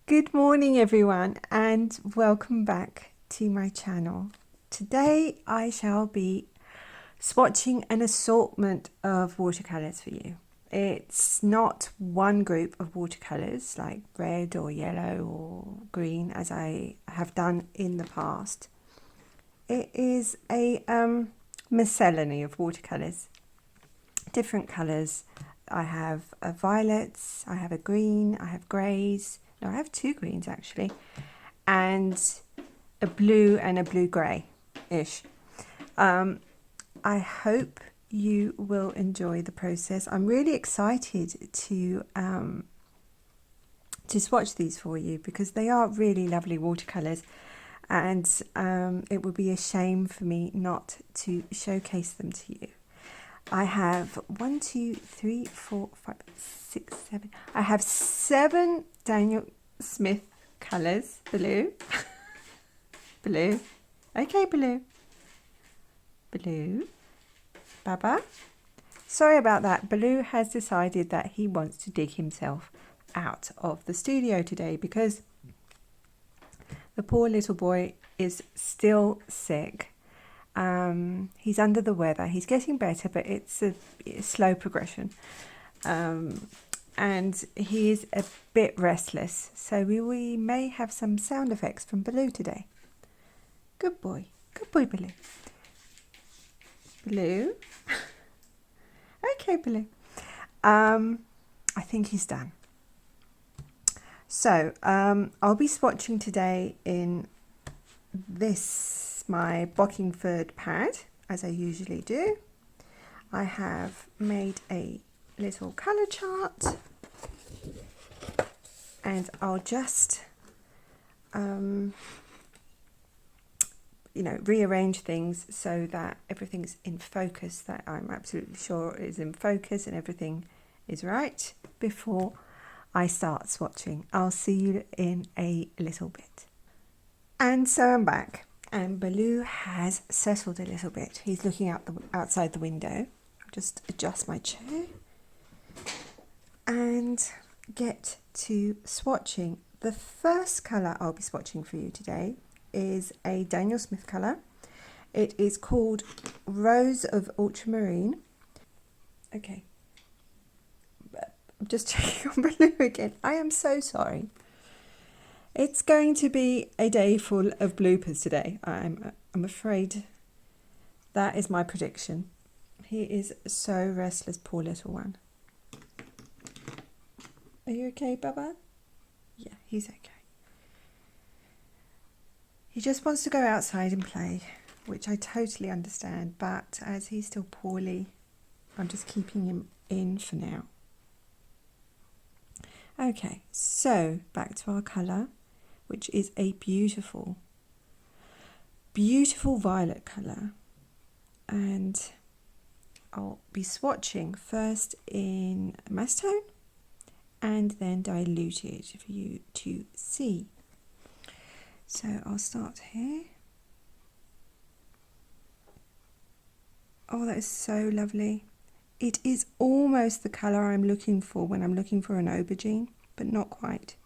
Good morning everyone and welcome back to my channel. Today I shall be swatching an assortment of watercolours for you. It's not one group of watercolours like red or yellow or green as I have done in the past. It is a miscellany of watercolours, different colours. I have a violets, I have a green, I have greys. No, I have two greens actually, and a blue and a blue-grey-ish. I hope you will enjoy the process. I'm really excited to swatch these for you because they are really lovely watercolours, and it would be a shame for me not to showcase them to you. I have 1, 2, 3, 4, 5, 6, 7. I have 7 Daniel Smith colours. Blue. Blue. Okay, blue. Blue. Baba. Sorry about that. Blue has decided that he wants to dig himself out of the studio today because the poor little boy is still sick. He's under the weather. He's getting better, but it's a slow progression. And he is a bit restless. So we may have some sound effects from Balloo today. Good boy. Good boy, Balloo. Balloo. Okay, Balloo. I think he's done. So I'll be swatching today in my Bockingford pad, as I usually do. I have made a little colour chart, and I'll just rearrange things so that everything's in focus, that I'm absolutely sure is in focus and everything is right before I start swatching. I'll see you in a little bit. And so I'm back, and Balloo has settled a little bit. He's looking out outside the window. I'll just adjust my chair and get to swatching. The first colour I'll be swatching for you today is a Daniel Smith colour. It is called Rose of Ultramarine. Okay, I'm just checking on Balloo again. I am so sorry. It's going to be a day full of bloopers today. I'm afraid that is my prediction. He is so restless, poor little one. Are you okay, Baba? Yeah, he's okay. He just wants to go outside and play, which I totally understand, but as he's still poorly, I'm just keeping him in for now. Okay, so back to our colour, which is a beautiful, beautiful violet colour. And I'll be swatching first in Macetone and then diluted for you to see. So I'll start here. Oh, that is so lovely. It is almost the colour I'm looking for when I'm looking for an aubergine, but not quite.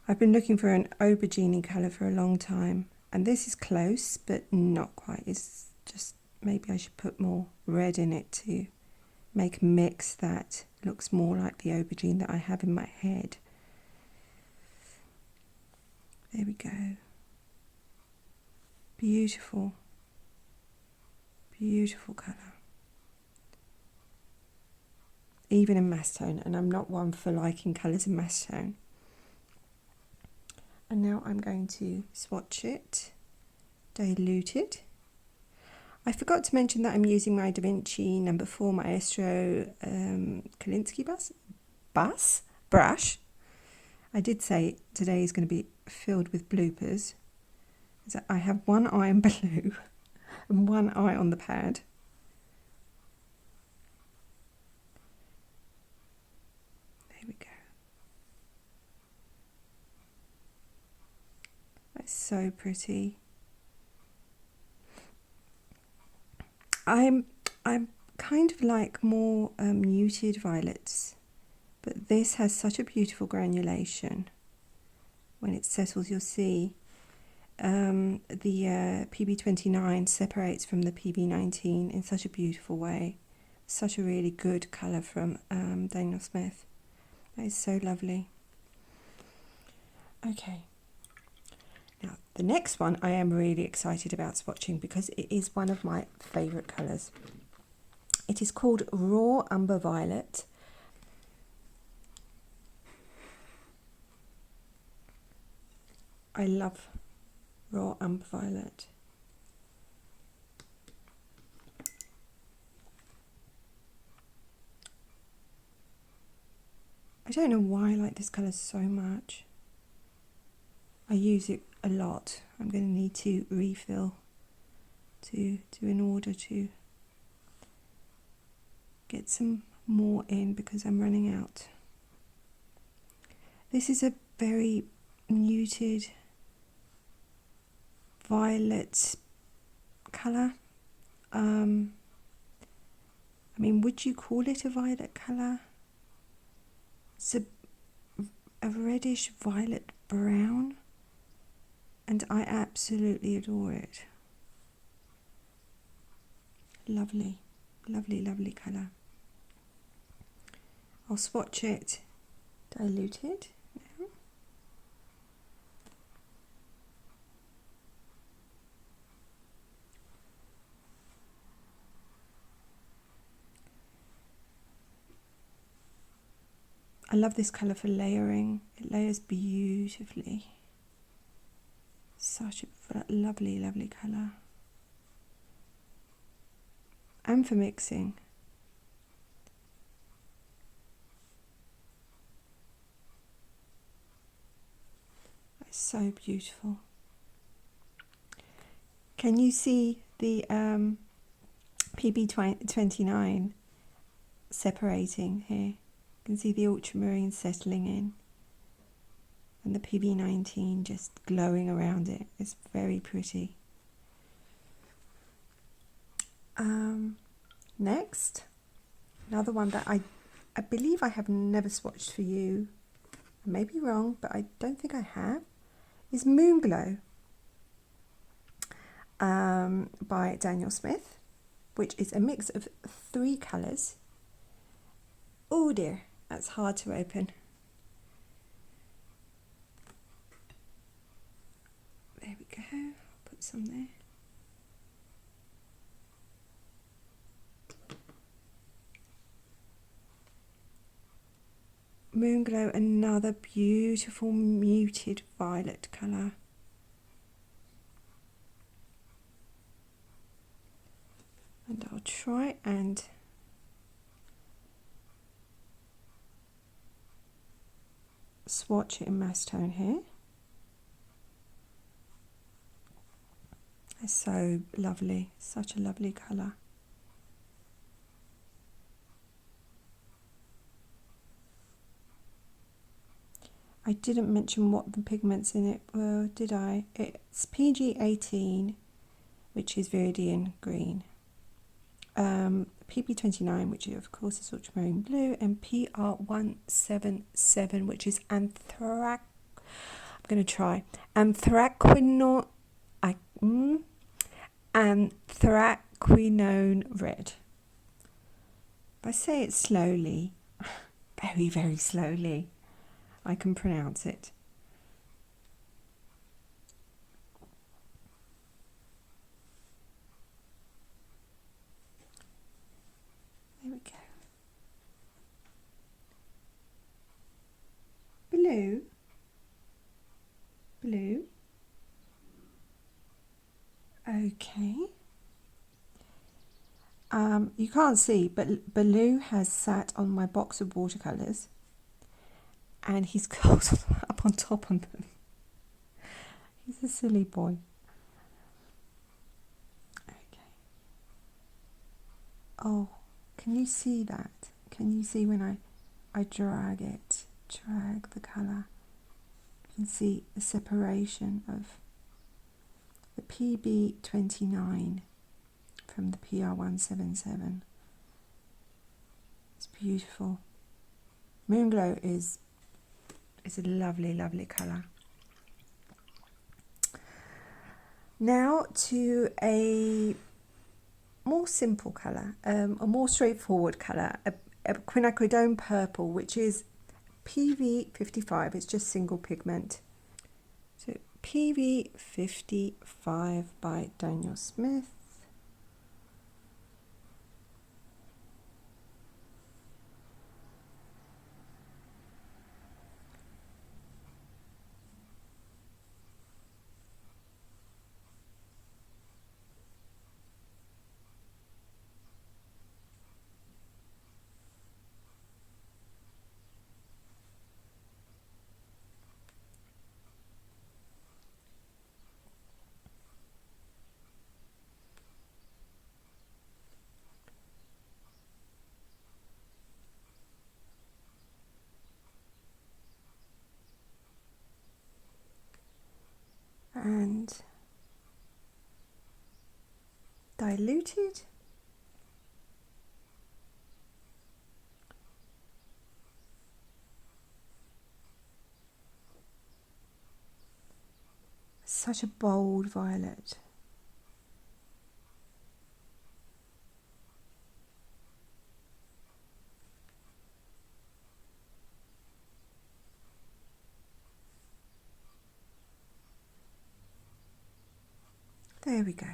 I've been looking for an aubergine colour for a long time, and this is close, but not quite. It's just, maybe I should put more red in it to make a mix that looks more like the aubergine that I have in my head. There we go. Beautiful, beautiful colour. Even in Macetone, and I'm not one for liking colours in Macetone. And now I'm going to swatch it, diluted. I forgot to mention that I'm using my Da Vinci No. 4 Maestro Kolinsky brush. I did say today is going to be filled with bloopers. So I have one eye on Balloo and one eye on the pad. There we go. That's so pretty. I'm kind of like more muted violets, but this has such a beautiful granulation. When it settles, you'll see the PB29 separates from the PB19 in such a beautiful way. Such a really good colour from Daniel Smith. That is so lovely. Okay, now the next one I am really excited about swatching because it is one of my favourite colours. It is called Raw Umber Violet. I love Raw Umber Violet. I don't know why I like this colour so much. I use it a lot. I'm going to need to refill in order to get some more in because I'm running out. This is a very muted violet colour. I mean, would you call it a violet colour? It's a reddish violet brown, and I absolutely adore it. Lovely, lovely, lovely colour. I'll swatch it diluted now. I love this colour for layering. It layers beautifully. Such a lovely, lovely colour. And for mixing. It's so beautiful. Can you see the PB29 separating here? You can see the ultramarine settling in and the PB19 just glowing around it. It's very pretty. Next, another one that I believe I have never swatched for you. I may be wrong, but I don't think I have. Is Moonglow by Daniel Smith, which is a mix of 3 colours. Oh dear, that's hard to open. There we go, I'll put some there. Moonglow, another beautiful muted violet colour. And I'll try and swatch it in mass tone here. It's so lovely, such a lovely colour. I didn't mention what the pigments in it were, did I? It's PG18, which is Viridian green. PB29, which of course is ultramarine blue, and PR177, which is anthraquinone red. If I say it slowly, very, very slowly, I can pronounce it. There we go. Blue. Blue. Okay. You can't see, but Balloo has sat on my box of watercolours and he's curled up on top of them. He's a silly boy. Okay. Oh, can you see that? Can you see when I drag it, drag the colour? You can see the separation of the PB29 from the PR177. beautiful. Moonglow is a lovely, lovely colour. Now to a more simple colour, a more straightforward colour, a Quinacridone purple, which is PV55. It's just single pigment. So PV55 by Daniel Smith. And diluted. Such a bold violet. There we go.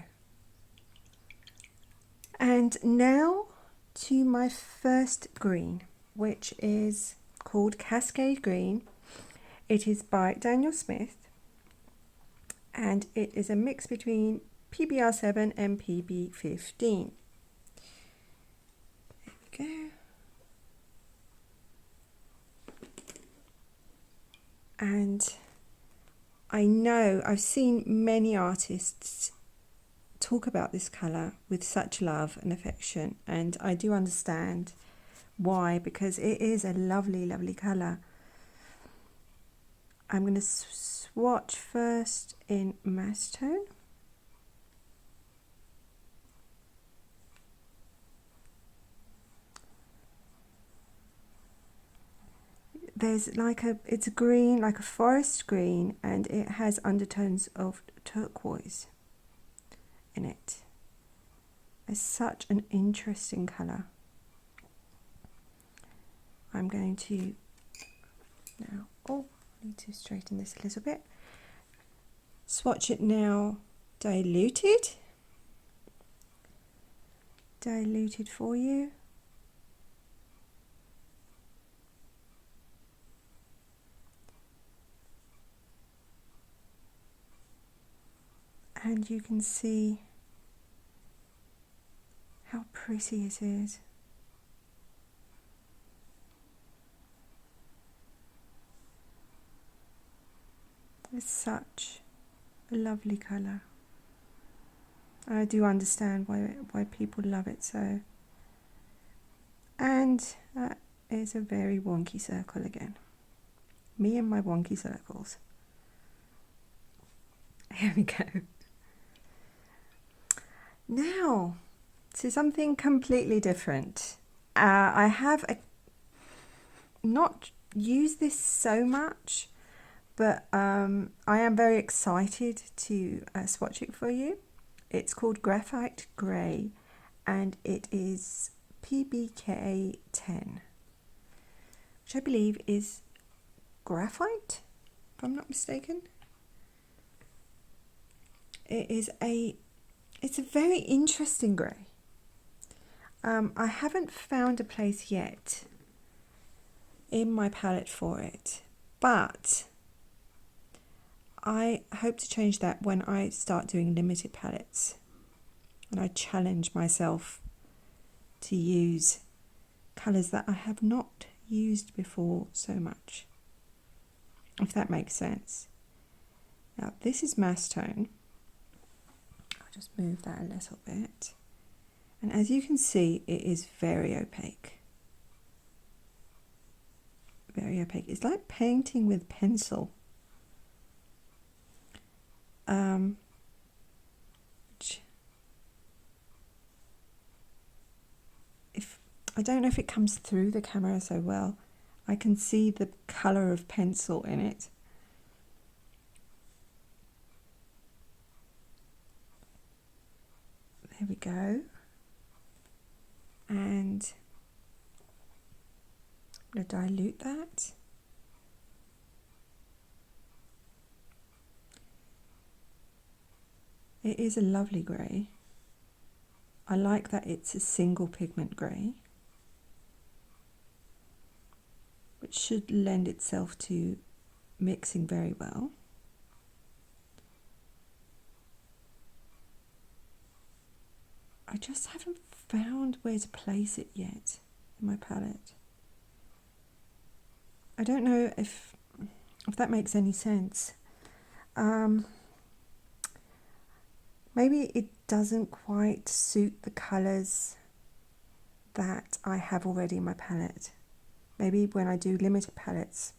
And now to my first green, which is called Cascade Green. It is by Daniel Smith, and it is a mix between PBR7 and PB15. There we go. And I know I've seen many artists talk about this colour with such love and affection, and I do understand why, because it is a lovely, lovely colour. I'm going to swatch first in mass tone. There's like it's a green, like a forest green, and it has undertones of turquoise in it. It's such an interesting colour. I'm going to now, oh, I need to straighten this a little bit. Swatch it now, diluted for you. And you can see how pretty it is. It's such a lovely colour. I do understand why people love it so. And that is a very wonky circle again. Me and my wonky circles. Here we go. Now, to something completely different. I have not used this so much, but I am very excited to swatch it for you. It's called Graphite Grey, and it is PBK 10, which I believe is graphite, if I'm not mistaken. It's a very interesting grey. I haven't found a place yet in my palette for it, but I hope to change that when I start doing limited palettes, and I challenge myself to use colours that I have not used before so much, if that makes sense. Now this is mass tone. I'll just move that a little bit, and as you can see, it is very opaque. Very opaque. It's like painting with pencil. If I don't know if it comes through the camera so well. I can see the colour of pencil in it. There we go. And I'm going to dilute that. It is a lovely grey. I like that it's a single pigment grey, which should lend itself to mixing very well. I just haven't found where to place it yet in my palette. I don't know if that makes any sense. Maybe it doesn't quite suit the colours that I have already in my palette. Maybe when I do limited palettes,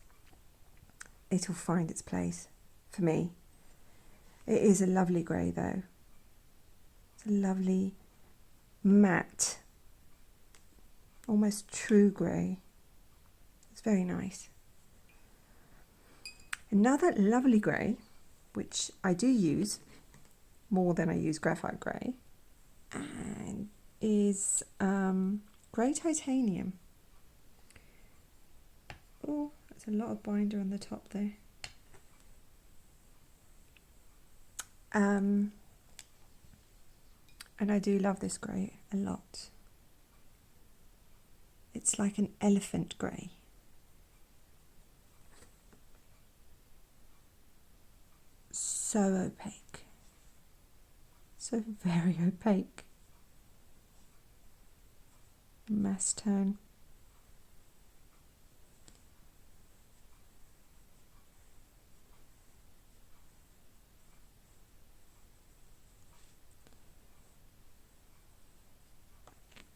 it'll find its place for me. It is a lovely grey though. It's a lovely matte, almost true grey. It's very nice. Another lovely grey, which I do use more than I use graphite grey, and is grey titanium. Oh, there's a lot of binder on the top there. And I do love this grey a lot. It's like an elephant grey. So opaque. So very opaque. Mass tone.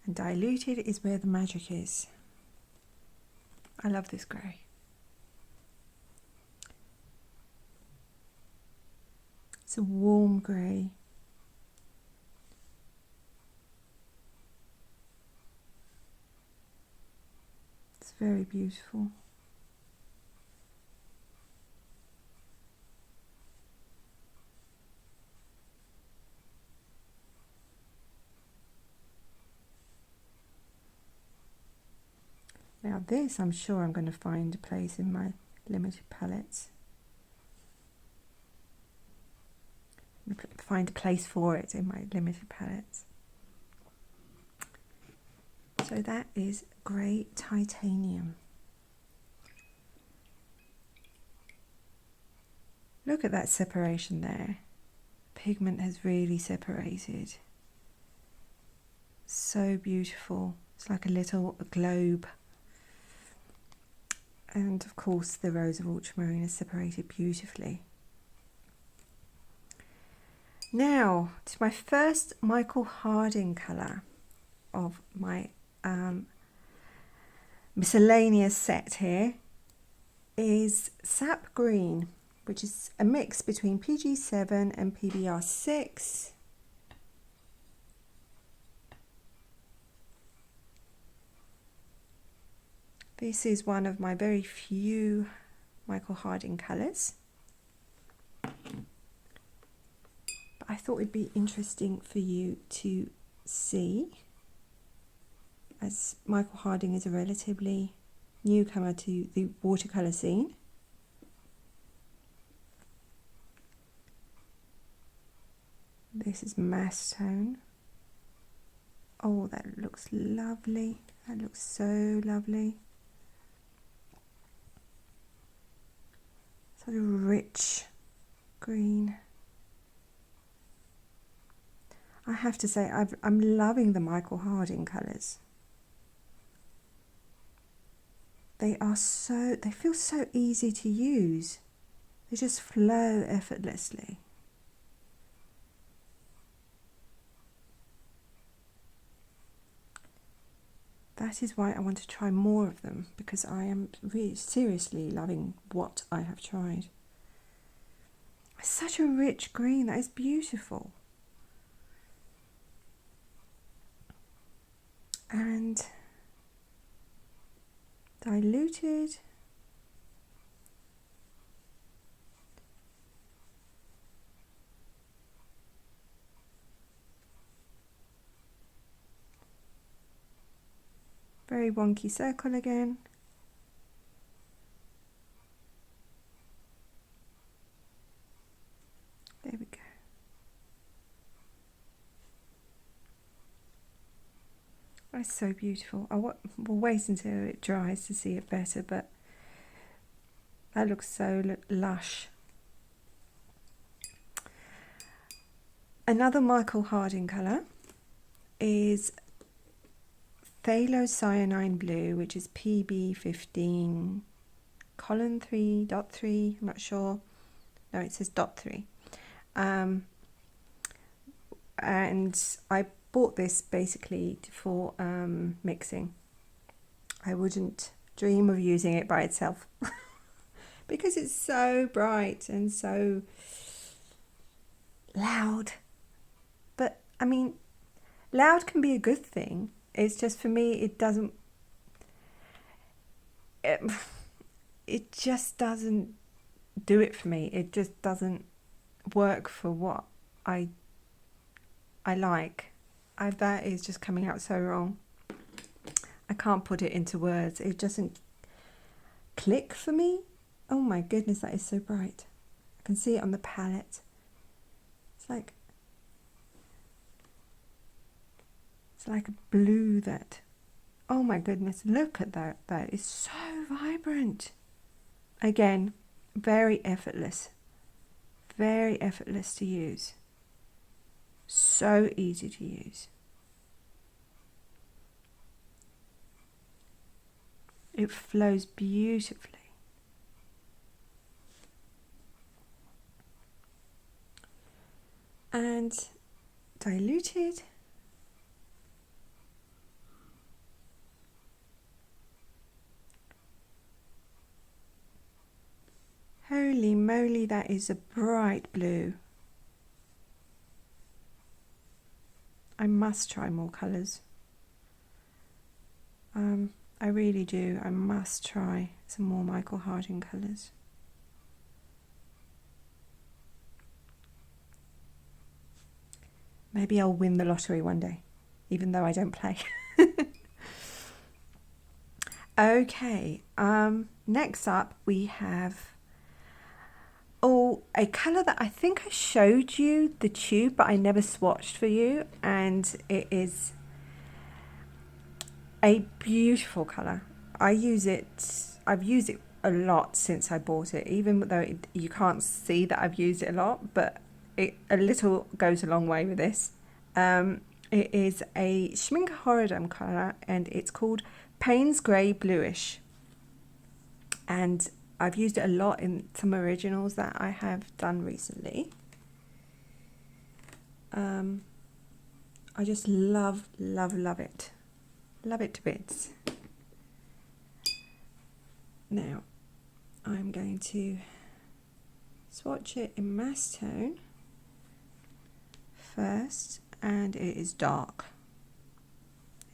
And diluted is where the magic is. I love this grey. It's a warm grey. It's very beautiful. Now this, I'm sure I'm going to find a place in my limited palettes. Find a place for it in my limited palettes. So that is grey titanium. Look at that separation there. Pigment has really separated. So beautiful. It's like a little globe. And of course the rose of ultramarine is separated beautifully. Now to my first Michael Harding colour of my miscellaneous set here is Sap Green, which is a mix between PG7 and PBR6. This is one of my very few Michael Harding colours. But I thought it'd be interesting for you to see, as Michael Harding is a relatively newcomer to the watercolour scene. This is mass tone. Oh, that looks lovely. That looks so lovely. Sort of rich green. I have to say, I'm loving the Michael Harding colours. They feel so easy to use. They just flow effortlessly. That is why I want to try more of them, because I am really seriously loving what I have tried. It's such a rich green, that is beautiful. And diluted. Very wonky circle again. There we go. That's so beautiful. We'll wait until it dries to see it better, but that looks so lush. Another Michael Harding colour is Phthalocyanine Blue, which is PB15 colon 3.3. I'm not sure. No, it says .3. And I bought this basically for mixing. I wouldn't dream of using it by itself because it's so bright and so loud. But I mean, loud can be a good thing. It's just for me, it doesn't. It just doesn't do it for me. It just doesn't work for what I like. That is just coming out so wrong. I can't put it into words. It doesn't click for me. Oh my goodness, that is so bright. I can see it on the palette. It's like a blue that, oh my goodness, look at that. That is so vibrant. Again, very effortless to use. So easy to use. It flows beautifully. And diluted. Holy moly, that is a bright blue. I must try more colours. I really do. I must try some more Michael Harding colours. Maybe I'll win the lottery one day, even though I don't play. Okay, next up we have a colour that I think I showed you the tube, but I never swatched for you, and it is a beautiful colour. I've used it a lot since I bought it, even though you can't see that I've used it a lot, but a little goes a long way with this. It is a Schmincke Horadam colour, and it's called Payne's Grey Bluish, and I've used it a lot in some originals that I have done recently. I just love it. Love it to bits. Now, I'm going to swatch it in mass tone first, and it is dark.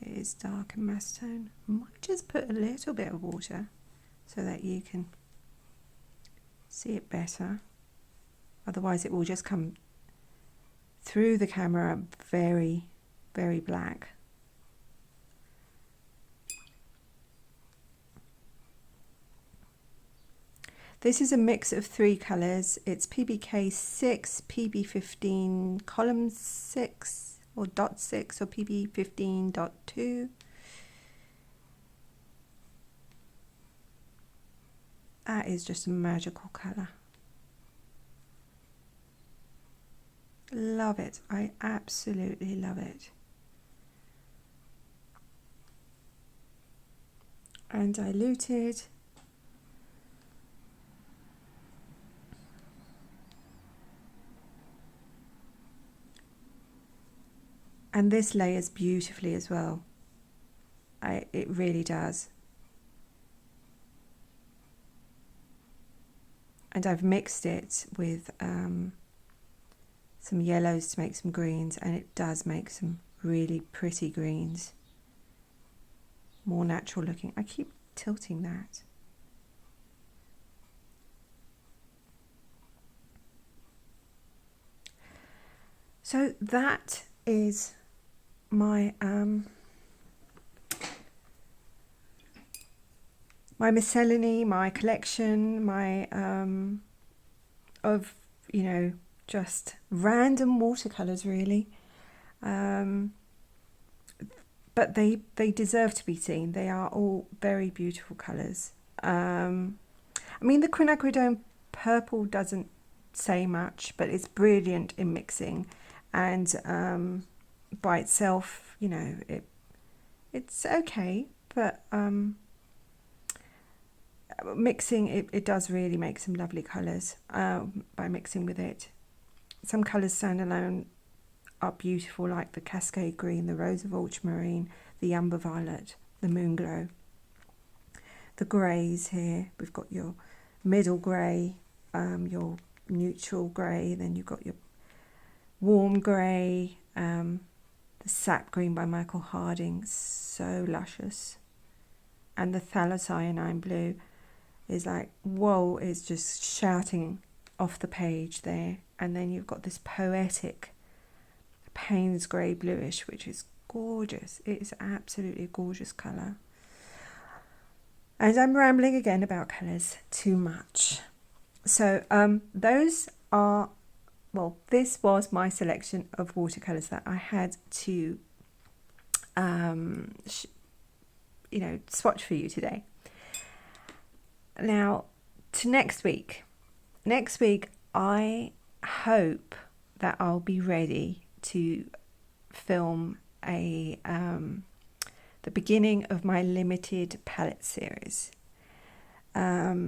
It is dark in mass tone. I might just put a little bit of water so that you can see it better. Otherwise it will just come through the camera very, very black. This is a mix of 3 colours. It's PBK 6, PB15 column 6 or dot 6 or PB15.2. That is just a magical colour. Love it. I absolutely love it. And diluted. And this layers beautifully as well. It really does. And I've mixed it with some yellows to make some greens, and it does make some really pretty greens. More natural looking. I keep tilting that. So that is my my Miscellany, my collection, my of, you know, just random watercolors really. But they deserve to be seen. They are all very beautiful colors. I mean, the Quinacridone purple doesn't say much, but it's brilliant in mixing, and by itself, you know, it's okay, but mixing it does really make some lovely colors by mixing with it. Some colors stand alone are beautiful, like the Cascade green, the rose of ultramarine, the umber violet, the Moonglow. The greys here, we've got your middle grey, your neutral grey, then you've got your warm grey, the sap green by Michael Harding, so luscious, and the Phthalocyanine blue is like, whoa, it's just shouting off the page there. And then you've got this poetic Payne's grey bluish, which is gorgeous. It is absolutely a gorgeous colour. And I'm rambling again about colours too much. So those are, well, this was my selection of watercolours that I had to you know, swatch for you today. Now to next week. Next week I hope that I'll be ready to film a the beginning of my limited palette series. However,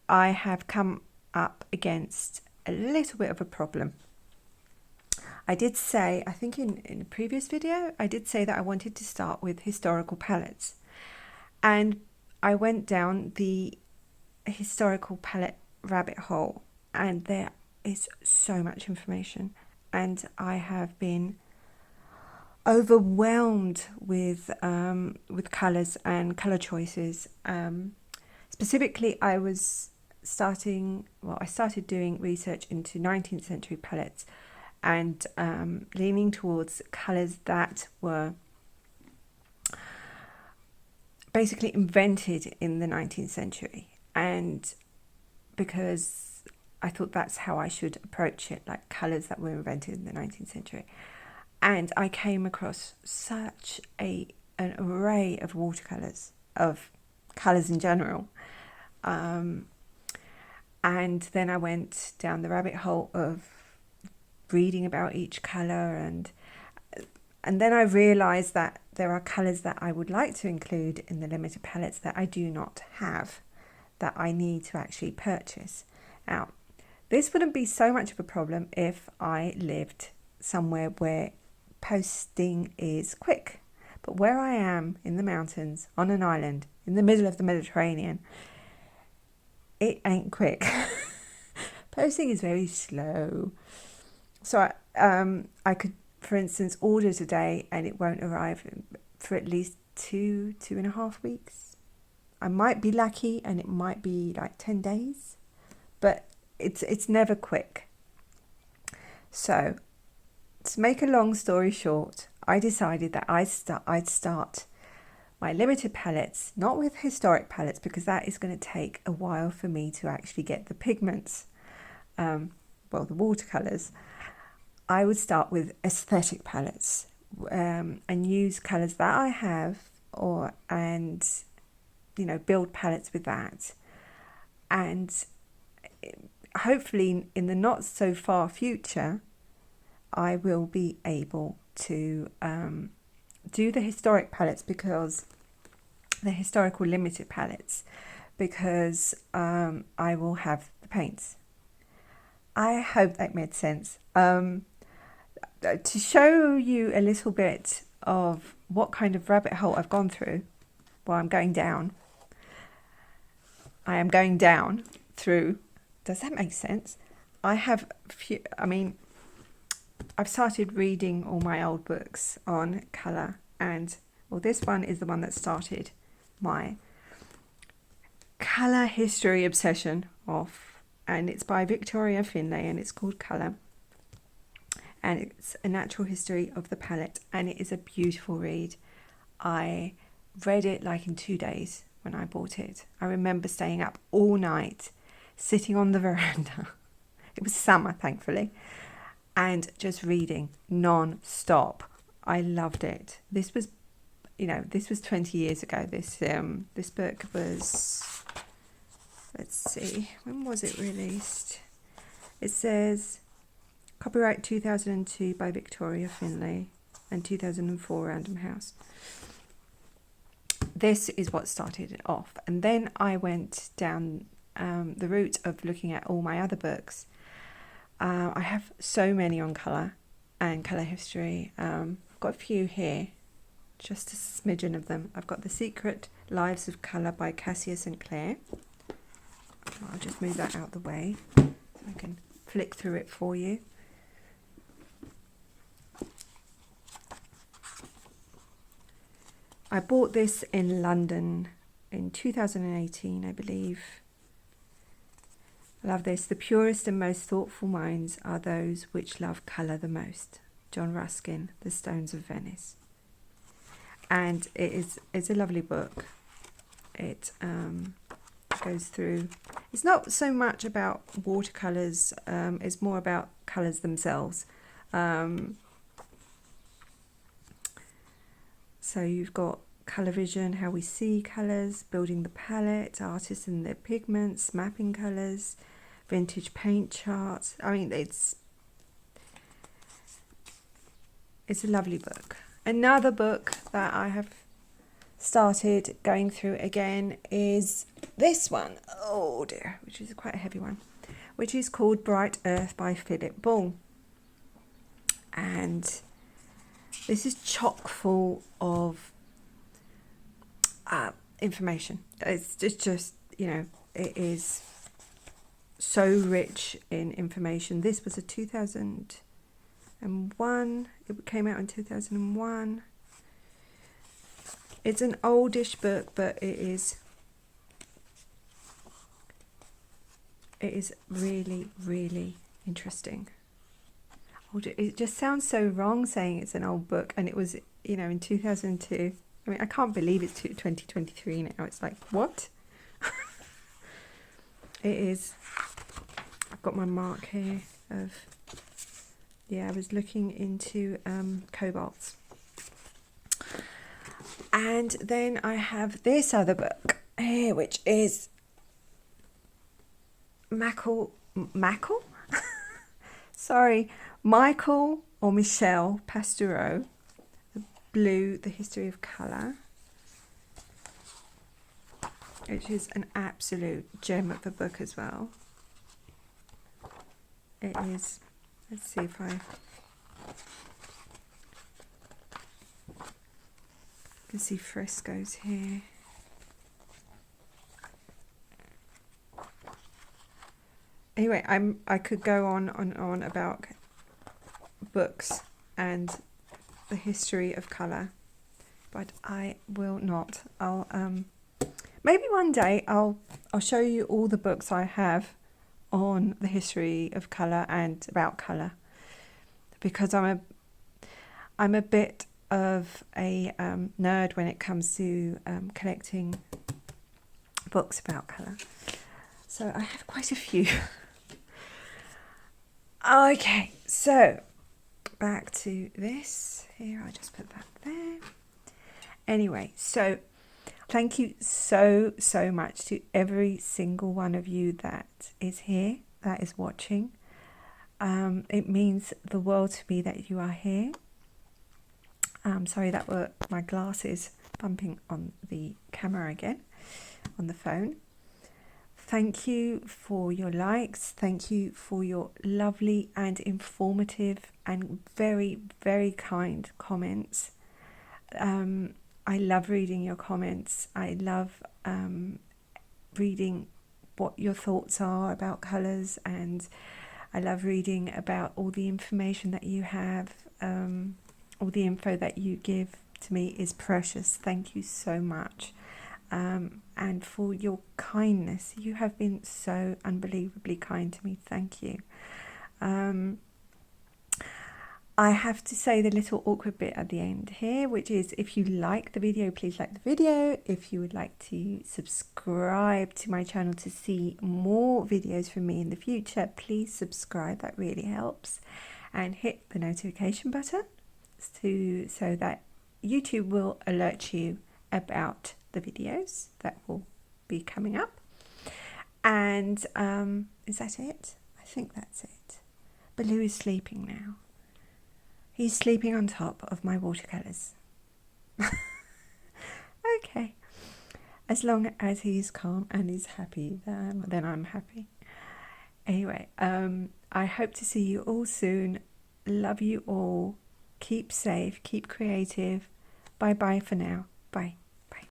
I have come up against a little bit of a problem. I did say, I think in a previous video, I did say that I wanted to start with historical palettes, and I went down the historical palette rabbit hole, and there is so much information, and I have been overwhelmed with colours and colour choices. Specifically, I started doing research into 19th century palettes, and leaning towards colours that were basically invented in the 19th century, and because I thought that's how I should approach it, like colours that were invented in the 19th century. And I came across such an array of watercolours, of colours in general. And then I went down the rabbit hole of reading about each colour, and then I realised that there are colours that I would like to include in the limited palettes that I do not have, that I need to actually purchase. Now, this wouldn't be so much of a problem if I lived somewhere where posting is quick, but where I am in the mountains on an island in the middle of the Mediterranean, it ain't quick. Posting is very slow. So I could, for instance, order today and it won't arrive for at least 2.5 weeks. I might be lucky and it might be like 10 days, but it's never quick. So to make a long story short, I decided that I'd start my limited palettes, not with historic palettes, because that is going to take a while for me to actually get the pigments, the watercolours. I would start with aesthetic palettes and use colours that I have, and build palettes with that. And hopefully in the not so far future, I will be able to do the historic palettes, because the historical limited palettes, because I will have the paints. I hope that made sense. To show you a little bit of what kind of rabbit hole I've gone through, well, I'm going down. I am going down through. Does that make sense? I've started reading all my old books on colour, and Well, this one is the one that started my colour history obsession off, and it's by Victoria Finlay, and it's called Colour, and it's a natural history of the palette, and it is a beautiful read. I read it like in 2 days when I bought it. I remember staying up all night, sitting on the veranda. It was summer, thankfully, and just reading non-stop. I loved it. This was, this was 20 years ago. This book was, let's see, when was it released? It says copyright 2002 by Victoria Finlay and 2004 Random House. This is what started it off, and then I went down the route of looking at all my other books. I have so many on colour and colour history. I've got a few here, just a smidgen of them. I've got The Secret Lives of Colour by Cassius and Claire. I'll just move that out the way so I can flick through it for you. I bought this in London in 2018, I believe. I love this. The purest and most thoughtful minds are those which love colour the most. John Ruskin, The Stones of Venice. And it's a lovely book. It goes through, it's not so much about watercolours, it's more about colours themselves. So you've got colour vision, how we see colours, building the palette, artists and their pigments, mapping colours, vintage paint charts. I mean, it's a lovely book. Another book that I have started going through again is this one. Oh dear, which is quite a heavy one, which is called Bright Earth by Philip Ball. And this is chock full of information. It's just, it is so rich in information. This was a 2001. It came out in 2001. It's an oldish book, but it is really, really interesting. It just sounds so wrong saying it's an old book, and it was, in 2002. I mean, I can't believe it's 2023 now. It's like, what? It is. I've got my mark here of, I was looking into cobalts. And then I have this other book here, which is Michael or Michel Pastoureau, The History of Colour, which is an absolute gem of a book as well. It is, let's see if I can see frescoes here. Anyway, I could go on about books and the history of colour, but I will not. I'll maybe one day I'll show you all the books I have on the history of colour and about colour, because I'm a bit of a nerd when it comes to collecting books about colour. So I have quite a few. Okay, so back to this here. I'll just put that there. Anyway, so thank you so much to every single one of you that is here, that is watching. It means the world to me that you are here. Sorry, that were my glasses bumping on the camera again, on the phone. Thank you for your likes. Thank you for your lovely and informative and very, very kind comments. I love reading your comments. I love reading what your thoughts are about colours, and I love reading about all the information that you have, all the info that you give to me is precious. Thank you so much. And for your kindness. You have been so unbelievably kind to me. Thank you. I have to say the little awkward bit at the end here, which is if you like the video, please like the video. If you would like to subscribe to my channel to see more videos from me in the future, please subscribe. That really helps. And hit the notification button so that YouTube will alert you about the videos that will be coming up. And is that it? I think that's it. Balloo is sleeping now. He's sleeping on top of my watercolors. Okay. As long as he's calm and he's happy, then I'm happy. Anyway, I hope to see you all soon. Love you all. Keep safe, keep creative. Bye bye for now. Bye.